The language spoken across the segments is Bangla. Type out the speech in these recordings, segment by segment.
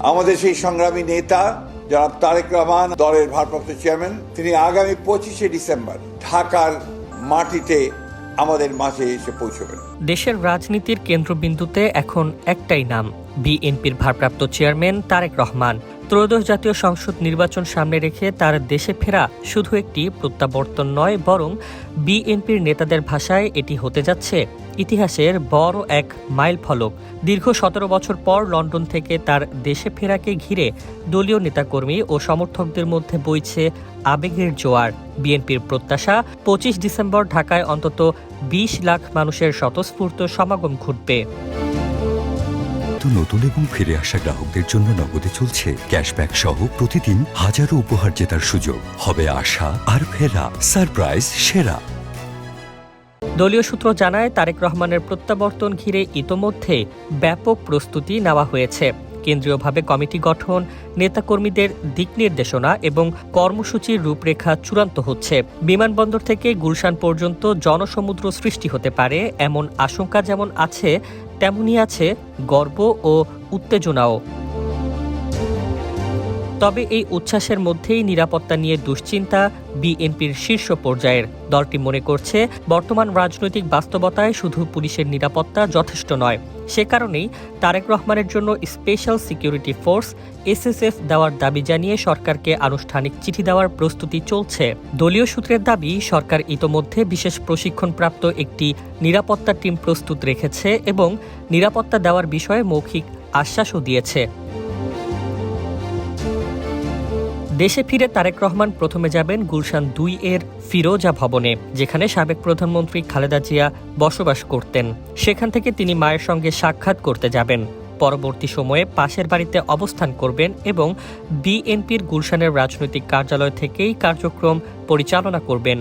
আমাদের সেই সংগ্রামী নেতা জনাব তারেক রহমান, দলের ভারপ্রাপ্ত চেয়ারম্যান, তিনি আগামী 25শে ডিসেম্বর ঢাকার মাটিতে আমাদের মাঝে এসে পৌঁছবেন। দেশের রাজনীতির কেন্দ্রবিন্দুতে এখন একটাই নাম, বিএনপির ভারপ্রাপ্ত চেয়ারম্যান তারেক রহমান। ত্রয়োদশ জাতীয় সংসদ নির্বাচন সামনে রেখে তার দেশে ফেরা শুধু একটি প্রত্যাবর্তন নয়, বরং বিএনপির নেতাদের ভাষায় এটি হতে যাচ্ছে ইতিহাসের বড় এক মাইল ফলক। দীর্ঘ 17 বছর পর লন্ডন থেকে তার দেশে ফেরাকে ঘিরে দলীয় নেতাকর্মী ও সমর্থকদের মধ্যে বইছে আবেগের জোয়ার। বিএনপির প্রত্যাশা 25 ডিসেম্বর ঢাকায় অন্তত 20 লাখ মানুষের স্বতঃস্ফূর্ত সমাগম ঘটবে। নতুন এবং ফিরে আসা গ্রাহকদের জন্য নগদে চলছে ক্যাশব্যাক সহ প্রতিদিন হাজারো উপহার জেতার সুযোগ। হবে আশা আর ফেরা, সারপ্রাইজ সেরা। দলীয় সূত্র জানায়, তারেক রহমানের প্রত্যাবর্তন ঘিরে ইতোমধ্যে ব্যাপক প্রস্তুতি নেওয়া হয়েছে। কেন্দ্রীয়ভাবে কমিটি গঠন, নেতাকর্মীদের দিক নির্দেশনা এবং কর্মসূচির রূপরেখা চূড়ান্ত হচ্ছে। বিমানবন্দর থেকে গুলশান পর্যন্ত জনসমুদ্র সৃষ্টি হতে পারে এমন আশঙ্কা যেমন আছে, তেমনি আছে গর্ব ও উত্তেজনাও। তবে এই উচ্ছ্বাসের মধ্যেই নিরাপত্তা নিয়ে দুশ্চিন্তা বিএনপির শীর্ষ পর্যায়ের। দলটি মনে করছে, বর্তমান রাজনৈতিক বাস্তবতায় শুধু পুলিশের নিরাপত্তা যথেষ্ট নয়। সে কারণেই তারেক রহমানের জন্য স্পেশাল সিকিউরিটি ফোর্স এসএসএফ দেওয়ার দাবি জানিয়ে সরকারকে আনুষ্ঠানিক চিঠি দেওয়ার প্রস্তুতি চলছে। দলীয় সূত্রের দাবি, সরকার ইতোমধ্যে বিশেষ প্রশিক্ষণপ্রাপ্ত একটি নিরাপত্তা টিম প্রস্তুত রেখেছে এবং নিরাপত্তা দেওয়ার বিষয়ে মৌখিক আশ্বাসও দিয়েছে। দেশে ফিরে তারেক রহমান প্রথমে যাবেন গুলশান 2 এর ফিরোজা ভবনে, যেখানে সাবেক প্রধানমন্ত্রী খালেদা জিয়া বসবাস করতেন। সেখান থেকে তিনি মায়ের সঙ্গে সাক্ষাৎ করতে যাবেন। পরবর্তী সময়ে পাশের বাড়িতে অবস্থান করবেন এবং বিএনপির গুলশানের রাজনৈতিক কার্যালয় থেকেই কার্যক্রম পরিচালনা করবেন।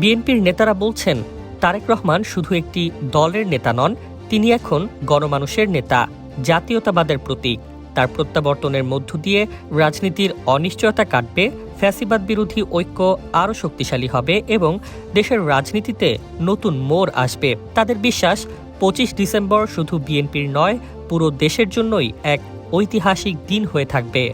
বিএনপির নেতারা বলছেন, তারেক রহমান শুধু একটি দলের নেতা নন, তিনি এখন গণমানুষের নেতা, জাতীয়তাবাদের প্রতীক। তার প্রত্যাবর্তনের মধ্য দিয়ে রাজনীতির অনিশ্চয়তা কাটবে, ফ্যাসিবাদ বিরোধী ঐক্য আরও শক্তিশালী হবে এবং দেশের রাজনীতিতে নতুন মোড় আসবে। তাদের বিশ্বাস, 25 ডিসেম্বর শুধু বিএনপির নয়, পুরো দেশের জন্যই এক ঐতিহাসিক দিন হয়ে থাকবে।